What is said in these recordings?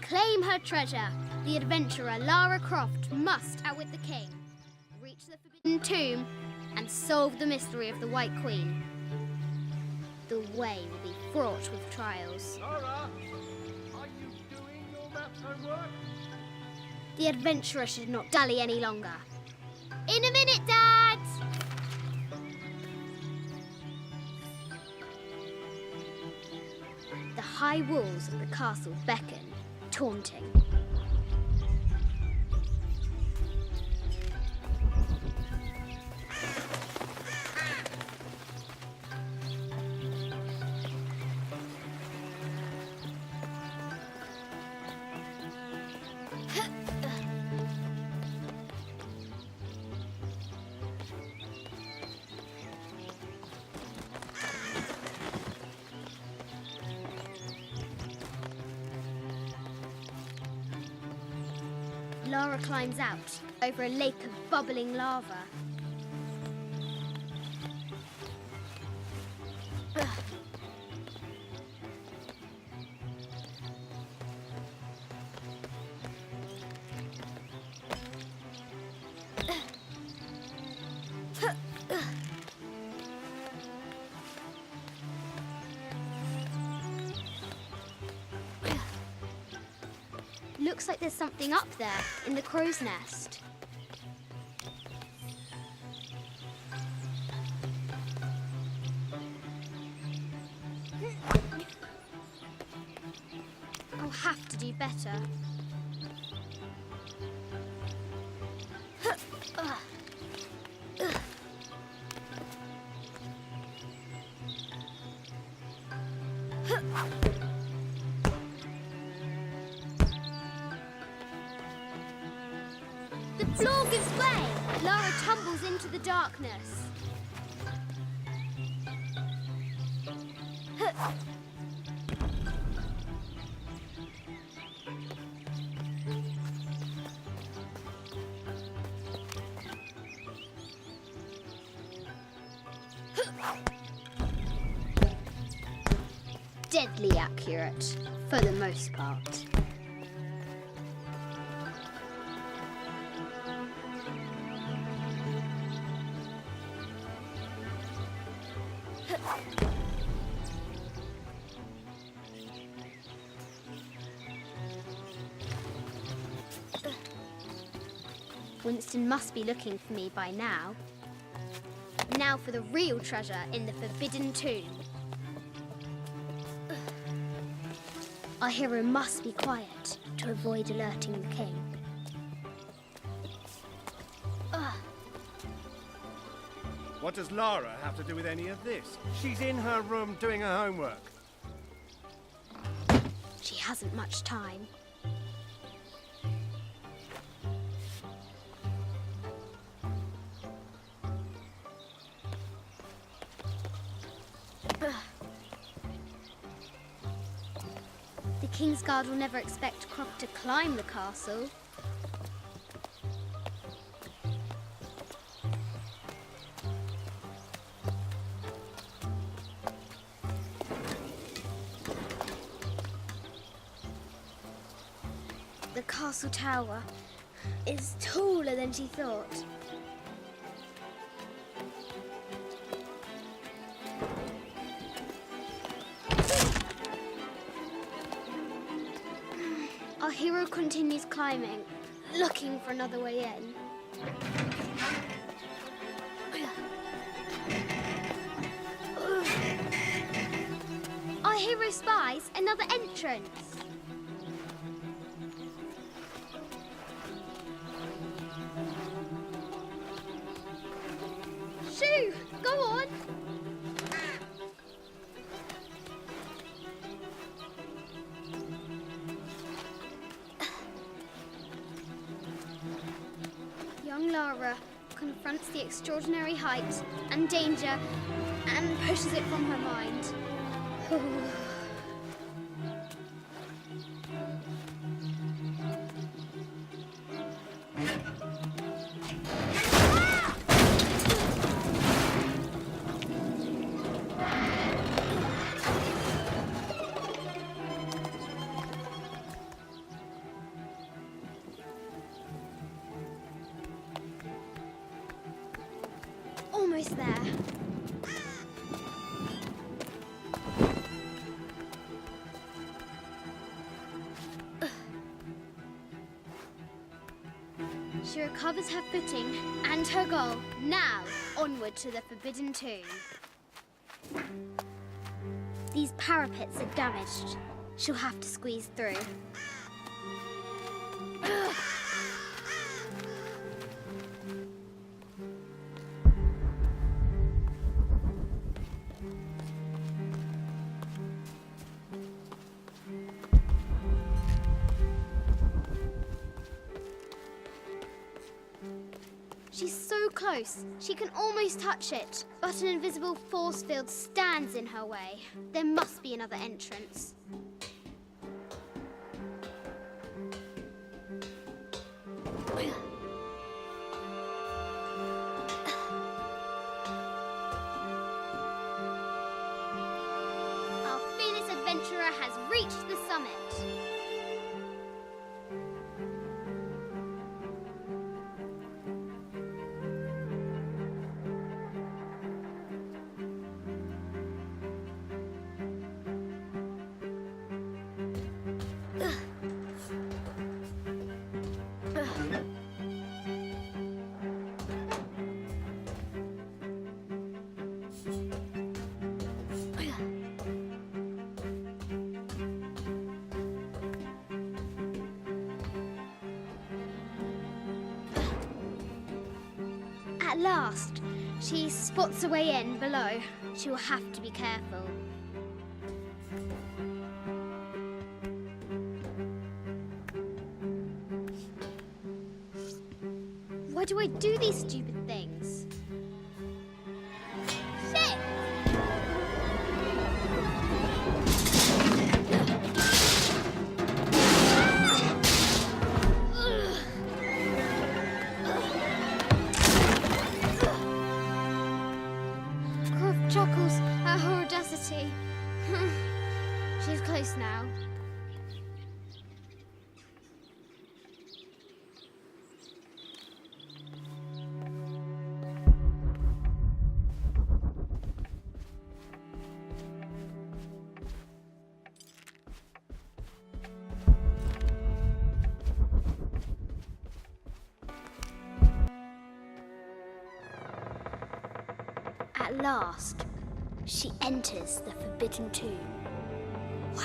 claim her treasure, the adventurer Lara Croft must outwit the king, reach the Forbidden Tomb, and solve the mystery of the White Queen. The way will be fraught with trials. Lara, are you doing your maths homework? The adventurer should not dally any longer. In a minute, Dad! The high walls of the castle beckon, taunting. Lara climbs out over a lake of bubbling lava. Looks like there's something up there in the crow's nest. I'll have to do better. The floor gives way. Lara tumbles into the darkness. Deadly accurate, for the most part. Winston must be looking for me by now. Now for the real treasure in the Forbidden Tomb. Our hero must be quiet to avoid alerting the king. What does Lara have to do with any of this? She's in her room doing her homework. She hasn't much time. The Kingsguard will never expect Croft to climb the castle. The castle tower is taller than she thought. Our hero continues climbing, looking for another way in. Our hero spies another entrance. Shoo! Go on! Young Lara confronts the extraordinary height and danger and pushes it from her mind. almost there. She recovers her footing and her goal. Now, onward to the Forbidden Tomb. These parapets are damaged. She'll have to squeeze through. She's so close, she can almost touch it, but an invisible force field stands in her way. There must be another entrance. Our fearless adventurer has reached the summit. At last, she spots a way in below. She will have to be careful. Why do I do these stupid things? Shit! Croft chuckles at her audacity. She's close now. At last, she enters the Forbidden Tomb. Wow!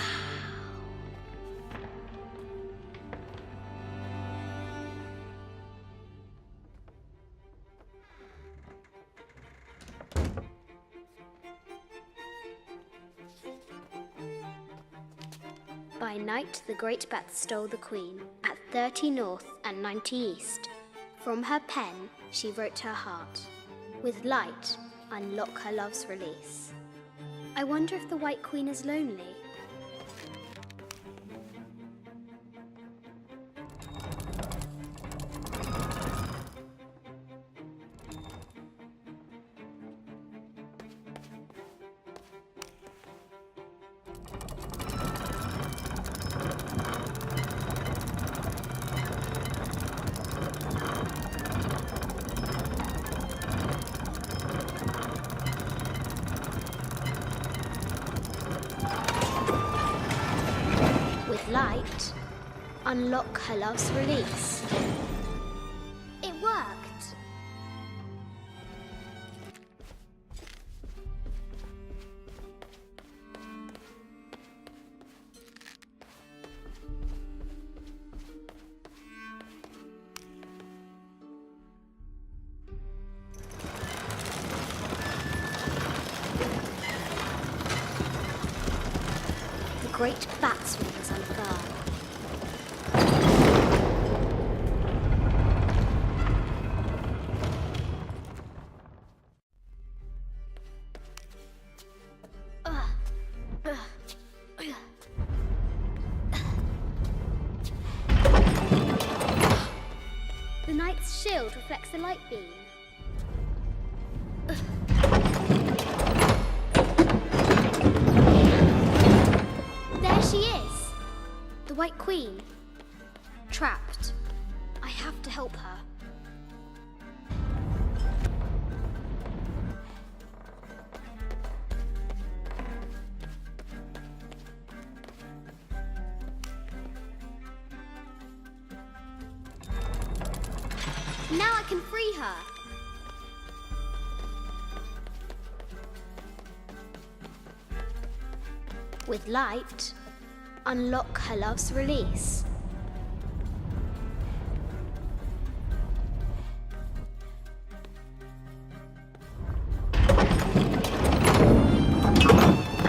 By night, the great bat stole the queen at 30 north and 90 east. From her pen, she wrote her heart. With light, unlock her love's release. I wonder if the White Queen is lonely. Light, unlock her love's release. It worked. The great bat's wings unfurl. The knight's shield reflects the light beam. There she is! The White Queen. Trapped. I have to help her. Now I can free her. With light, unlock her love's release.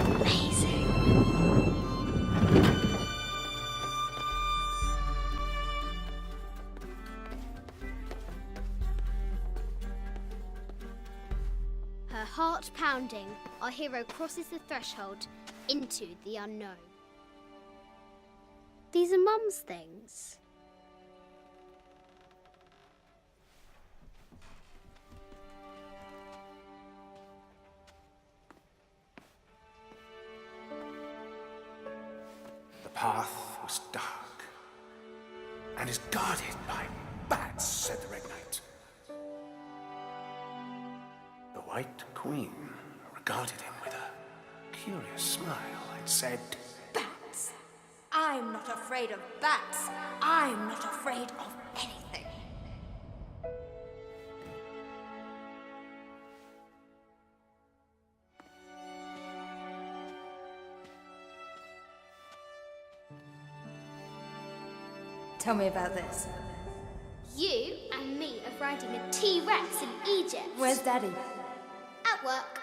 Amazing. Her heart pounding, our hero crosses the threshold into the unknown. These are Mum's things. The path was dark and is guarded by bats, said the Red Knight. The White Queen regarded him with a curious smile and said, Bats! I'm not afraid of bats. I'm not afraid of anything. Tell me about this. You and me are riding a T-Rex in Egypt. Where's Daddy? At work.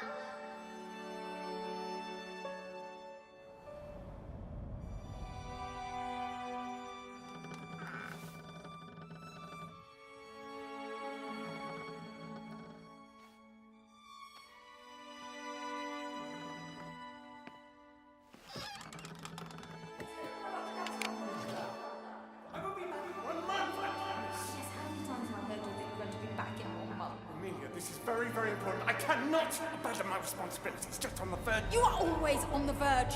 Amelia, this is very, very important. I cannot abandon my responsibilities just on the verge. You are always on the verge.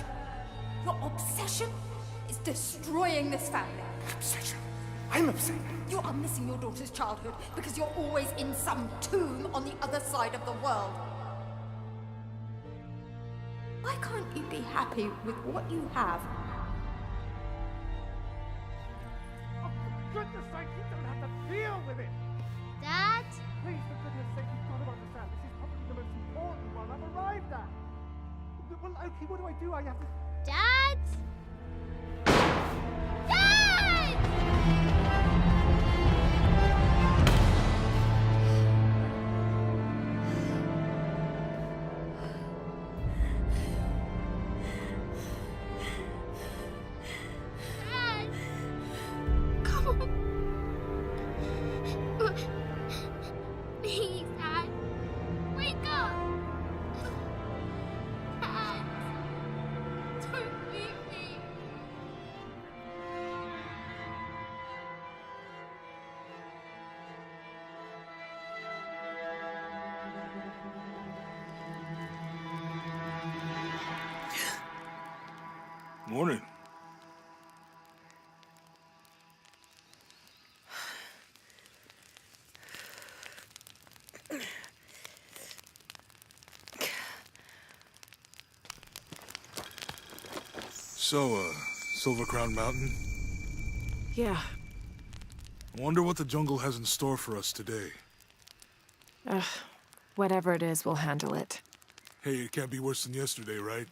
Your obsession is destroying this family. Obsession. I'm upset. You are missing your daughter's childhood because you're always in some tomb on the other side of the world. Why can't you be happy with what you have? Oh, for goodness sake, you don't have to deal with it. Dad? Please, for goodness sake, you've got to understand. This is probably the most important one I've arrived at. Well, okay, what do? I have to... Dad? Dad! Dad! Come on. Please, Dad. Wake up. Dad. Don't leave me. Morning. So, Silver Crown Mountain? Yeah. Wonder what the jungle has in store for us today. Whatever it is, we'll handle it. Hey, it can't be worse than yesterday, right?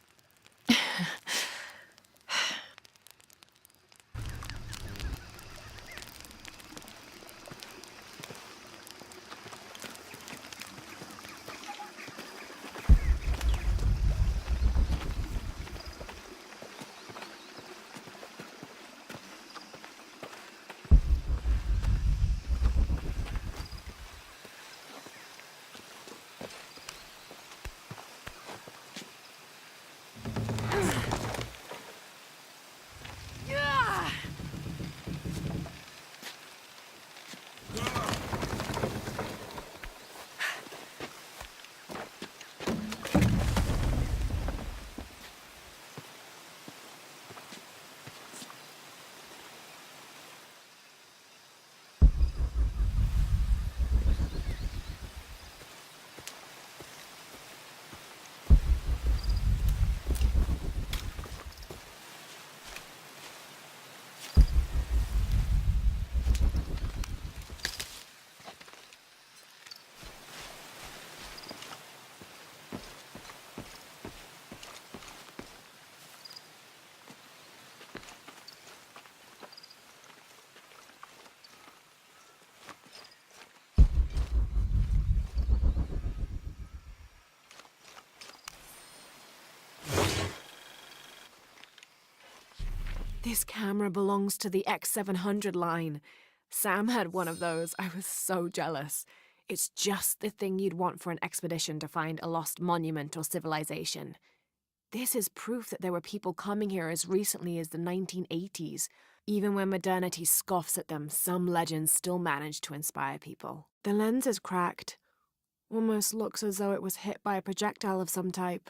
This camera belongs to the X700 line. Sam had one of those. I was so jealous. It's just the thing you'd want for an expedition to find a lost monument or civilization. This is proof that there were people coming here as recently as the 1980s. Even when modernity scoffs at them, some legends still manage to inspire people. The lens is cracked. Almost looks as though it was hit by a projectile of some type.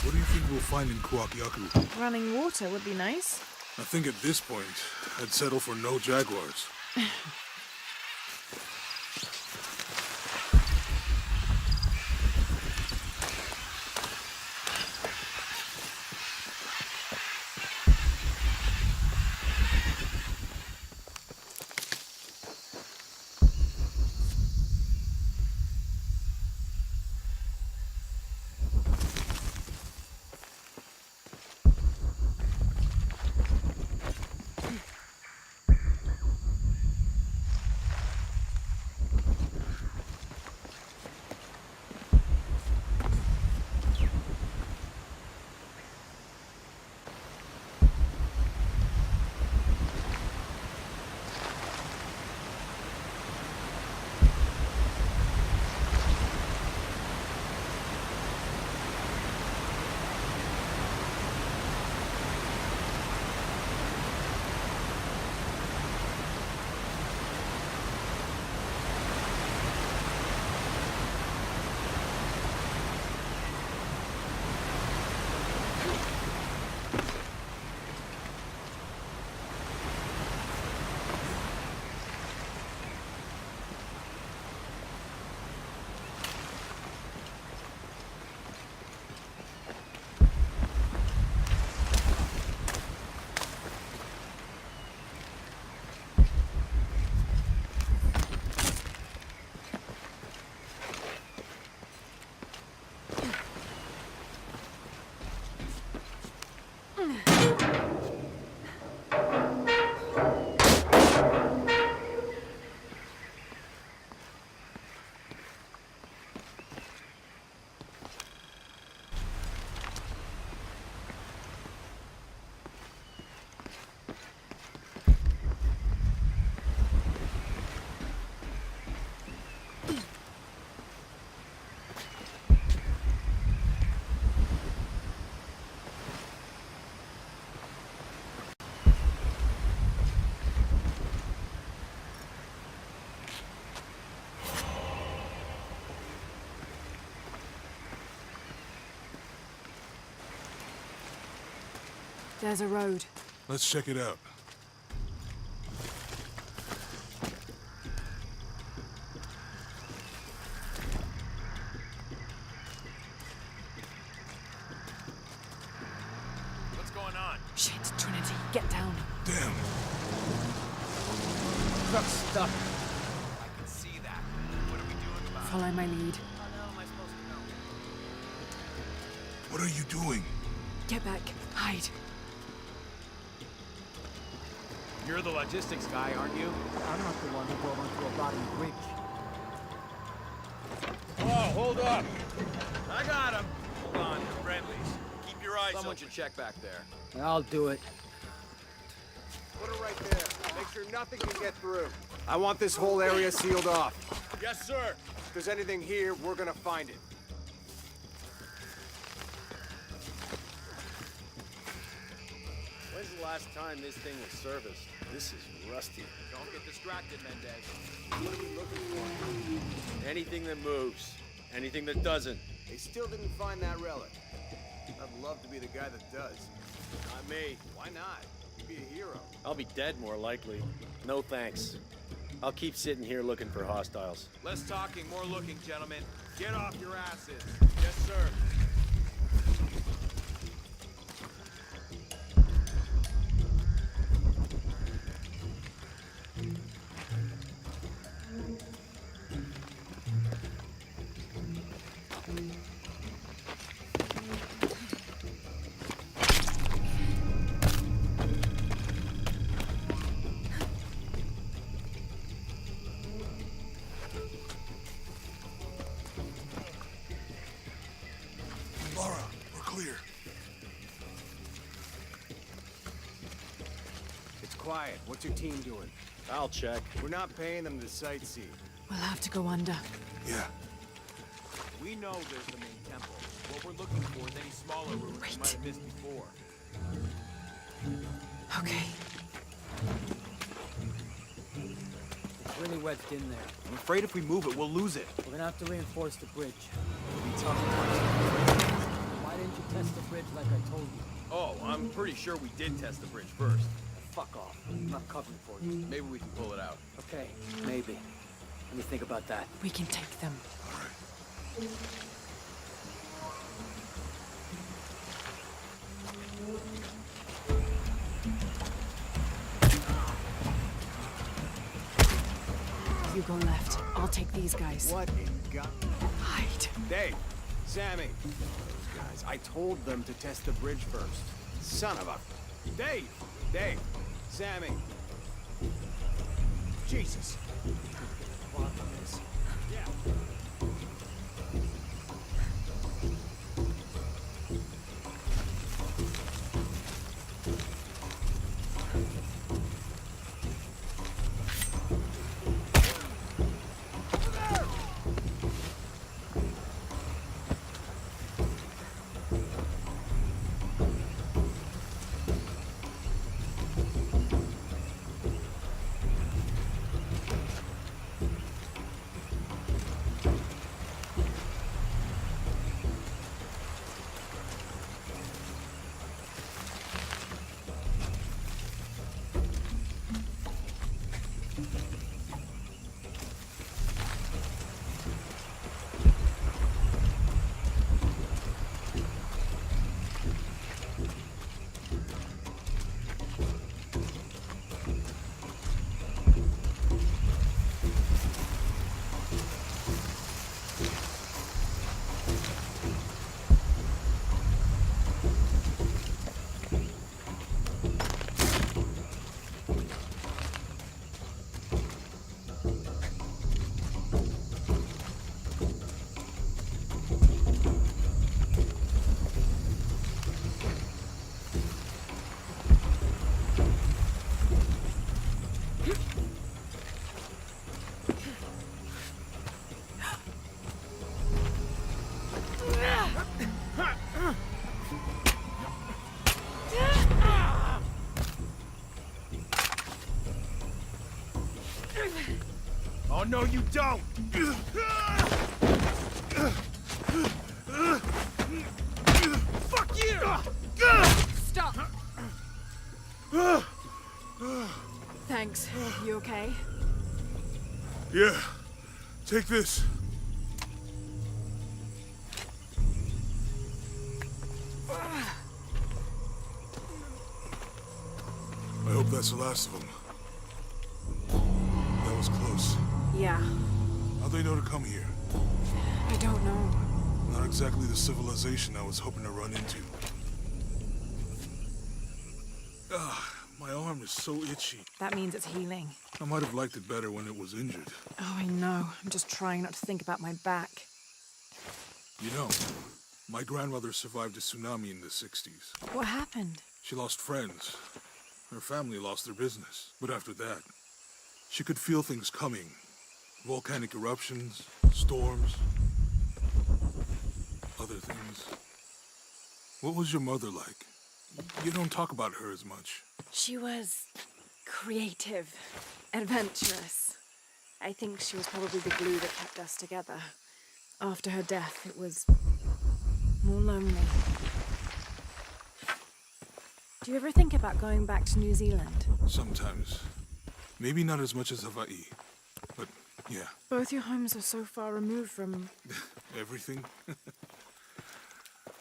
What do you think we'll find in Kuakyaku? Running water would be nice. I think at this point, I'd settle for no jaguars. There's a road. Let's check it out. Get down. Damn. Truck's stuck. I can see that. What are we doing about it? Follow my lead. How the hell am I supposed to know? What are you doing? Get back. Hide. You're the logistics guy, aren't you? I'm not the one who drove onto a rotting bridge. Oh, hold up. I got him. Hold on, you're friendlies. Keep your eyes Someone should check back there. I'll do it. Put it right there. Make sure nothing can get through. I want this whole area sealed off. Yes, sir. If there's anything here, we're gonna find it. When's the last time this thing was serviced? This is rusty. Don't get distracted, Mendez. What are we looking for? Anything that moves. Anything that doesn't. They still didn't find that relic. I'd love to be the guy that does. Not me. Why not? You'd be a hero. I'll be dead more likely. No thanks. I'll keep sitting here looking for hostiles. Less talking, more looking, gentlemen. Get off your asses. Yes, sir. Lara, we're clear. It's quiet. What's your team doing? I'll check. We're not paying them to sightsee. We'll have to go under. Yeah. We know there's the main temple. What we're looking for is any smaller ruins we might have missed before. Okay. It's really wedged in there. I'm afraid if we move it, we'll lose it. We're gonna have to reinforce the bridge. It'll be tough. Why didn't you test the bridge like I told you? Oh, I'm pretty sure we did test the bridge first. Fuck off. I'm not covering for you. Maybe we can pull it out. Okay, maybe. Let me think about that. We can take them. You go left. I'll take these guys. What in God? Hide. Dave, Sammy. Those guys. I told them to test the bridge first. Son of a... Dave! Dave! Sammy! Jesus! Yeah. Oh, no, you don't! Fuck you! Stop! Thanks. You okay? Yeah. Take this. that's the last of them. That was close. Yeah, How'd they know to come here? I don't know. Not exactly the civilization I was hoping to run into. My arm is so itchy. That means it's healing. I might have liked it better when it was injured. Oh, I know. I'm just trying not to think about my back. You know, my grandmother survived a tsunami in the 60s. What happened? She lost friends. Her family lost their business. But after that, she could feel things coming. Volcanic eruptions, storms, other things. What was your mother like? You don't talk about her as much. She was creative, adventurous. I think she was probably the glue that kept us together. After her death, it was more lonely. Do you ever think about going back to New Zealand? Sometimes. Maybe not as much as Hawaii, but yeah. Both your homes are so far removed from... Everything?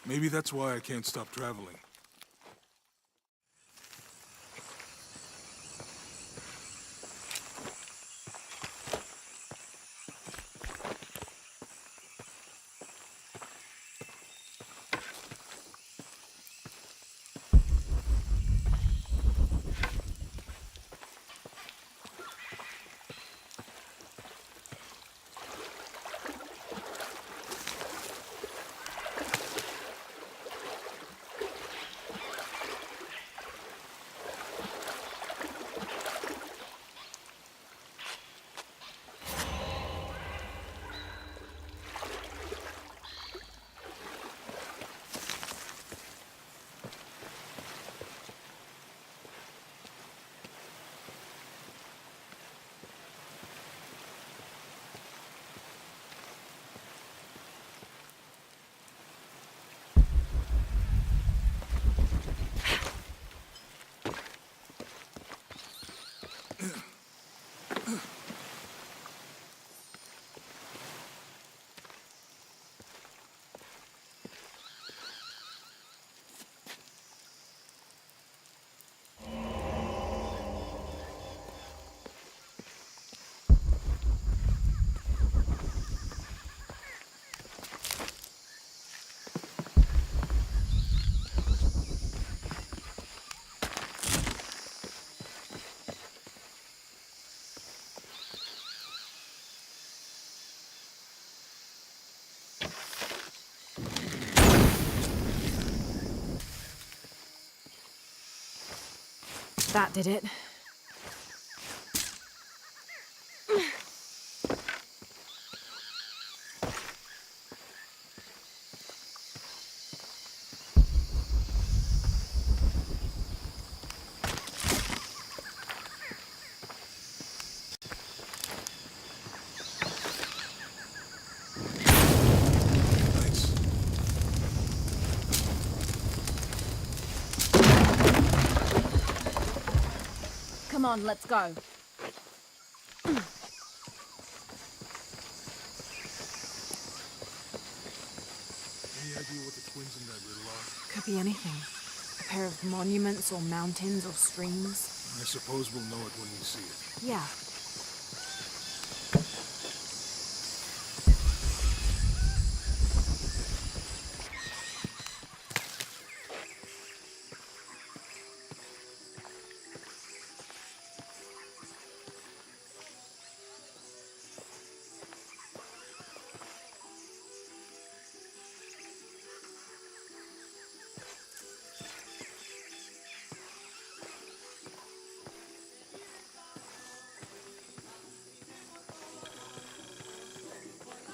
Maybe that's why I can't stop traveling. That did it. Nice. Come on, let's go. Any idea what the twins in that riddle are? Could be anything. A pair of monuments or mountains or streams. I suppose we'll know it when we see it. Yeah.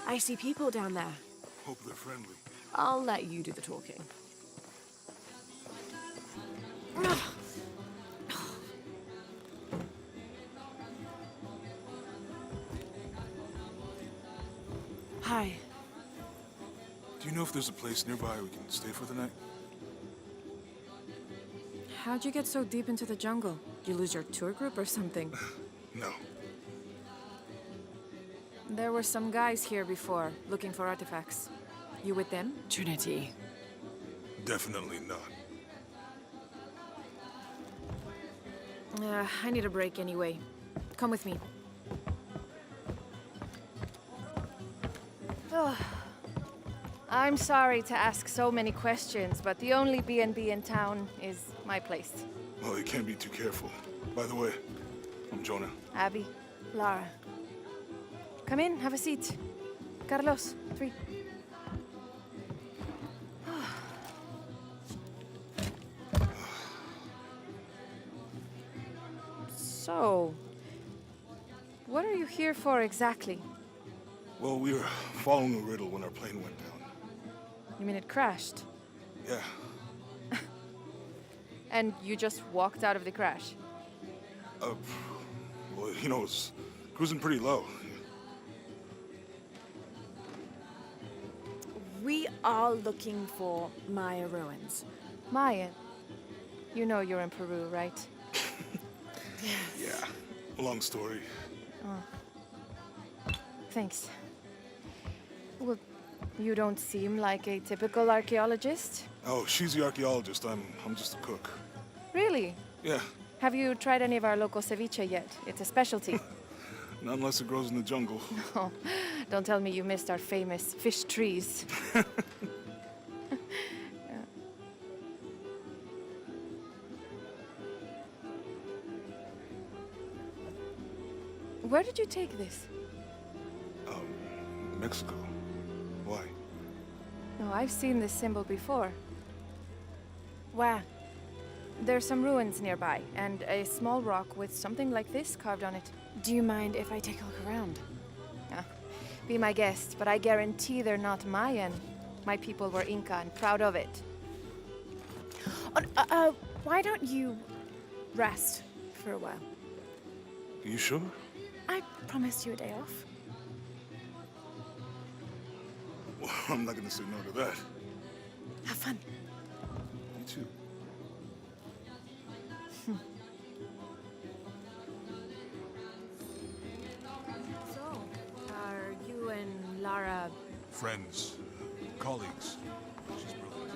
I see people down there. Hope they're friendly. I'll let you do the talking. Hi. Do you know if there's a place nearby we can stay for the night? How'd you get so deep into the jungle? You lose your tour group or something? No. There were some guys here before, looking for artifacts. You with them? Trinity. Definitely not. I need a break anyway. Come with me. I'm sorry to ask so many questions, but the only B&B in town is my place. Well, you can't be too careful. By the way, I'm Jonah. Abby. Lara. Come in, have a seat. Carlos, 3. So, what are you here for exactly? Well, we were following a riddle when our plane went down. You mean it crashed? Yeah. And you just walked out of the crash? Well, you know, it's cruising pretty low. We are looking for Maya ruins. Maya, you know you're in Peru, right? Yeah. Long story. Thanks. Well, you don't seem like a typical archaeologist. Oh, she's the archaeologist. I'm just a cook. Really? Yeah. Have you tried any of our local ceviche yet? It's a specialty. Not unless it grows in the jungle. Oh, don't tell me you missed our famous fish trees. Where did you take this? Mexico. Why? No, I've seen this symbol before. Where? There's some ruins nearby, and a small rock with something like this carved on it. Do you mind if I take a look around? Be my guest, but I guarantee they're not Mayan. My people were Inca and proud of it. Why don't you rest for a while? Are you sure? I promised you a day off. Well, I'm not gonna say no to that. Have fun. You too. So, are you and Lara... Friends. Colleagues. She's brilliant.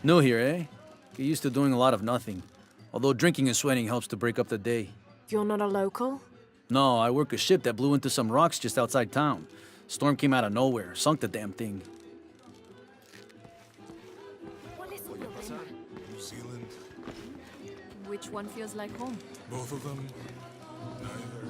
New here, eh? Get used to doing a lot of nothing. Although drinking and sweating helps to break up the day. You're not a local? No, I work a ship that blew into some rocks just outside town. Storm came out of nowhere, sunk the damn thing. New Zealand. Which one feels like home? Both of them. Neither.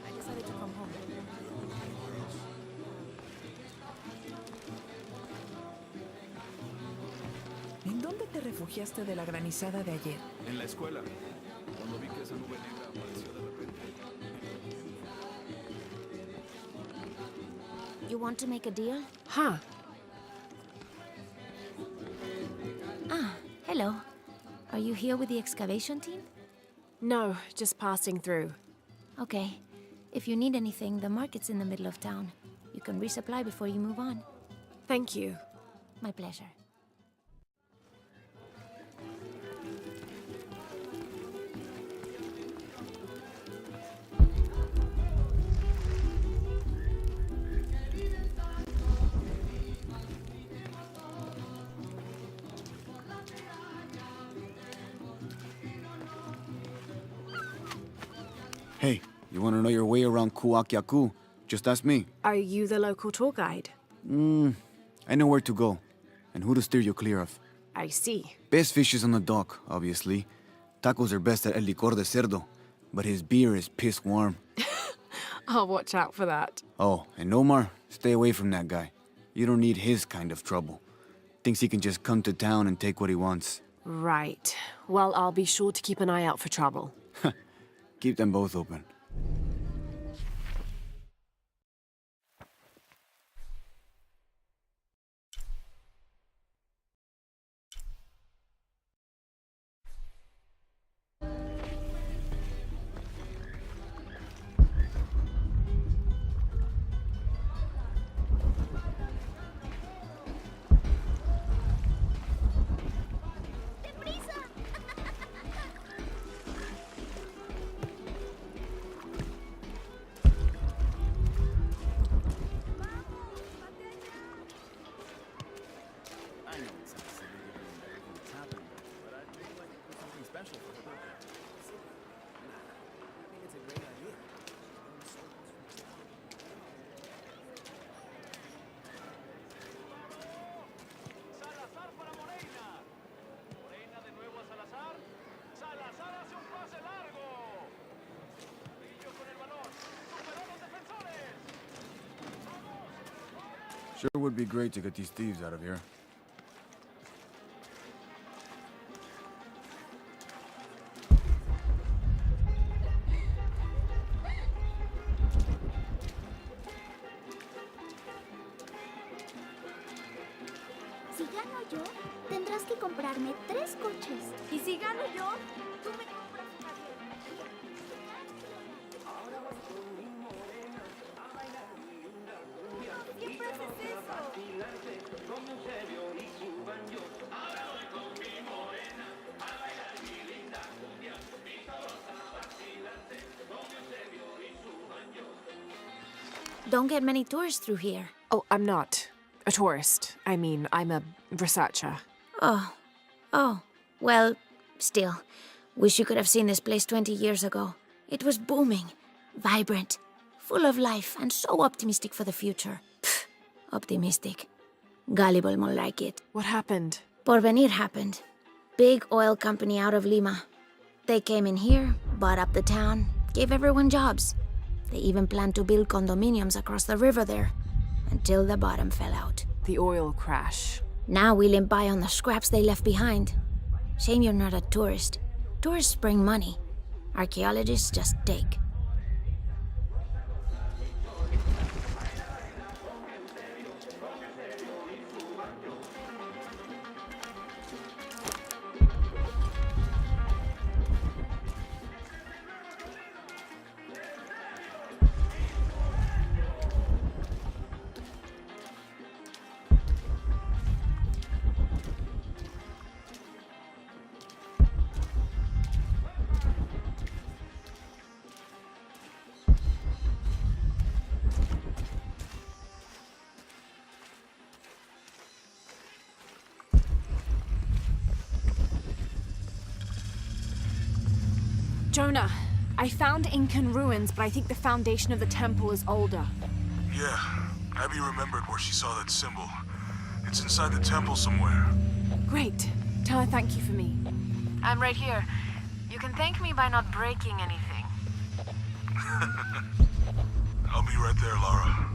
I decided to come home. ¿En dónde te refugiaste de la granizada de ayer? En la escuela, cuando vi que esa nube negra apareció de repente. You want to make a deal? Huh. Ah, hello. Are you here with the excavation team? No, just passing through. Okay. If you need anything, the market's in the middle of town. You can resupply before you move on. Thank you. My pleasure. Hey, you want to know your way around Kuakyaku? Just ask me. Are you the local tour guide? I know where to go, and who to steer you clear of. I see. Best fish is on the dock, obviously. Tacos are best at El Licor de Cerdo, but his beer is piss warm. I'll watch out for that. Oh, and Omar, stay away from that guy. You don't need his kind of trouble. Thinks he can just come to town and take what he wants. Right. Well, I'll be sure to keep an eye out for trouble. Keep them both open. would be great to get these thieves out of here. Si gano yo, tendrás que comprarme 3 coches. ¿Y si gano yo? Tú me compras una bien. Siempre haces eso. Don't get many tourists through here. Oh, I'm not a tourist. I mean, I'm a researcher. Oh. Well, still. Wish you could have seen this place 20 years ago. It was booming, vibrant, full of life, and so optimistic for the future. Pfft, optimistic. Gullible more like it. What happened? Porvenir happened. Big oil company out of Lima. They came in here, bought up the town, gave everyone jobs. They even planned to build condominiums across the river there, until the bottom fell out. The oil crash. Now we limp by on the scraps they left behind. Shame you're not a tourist. Tourists bring money. Archaeologists just take. Jonah, I found Incan ruins, but I think the foundation of the temple is older. Yeah, Abby remembered where she saw that symbol. It's inside the temple somewhere. Great. Tell her thank you for me. I'm right here. You can thank me by not breaking anything. I'll be right there, Lara.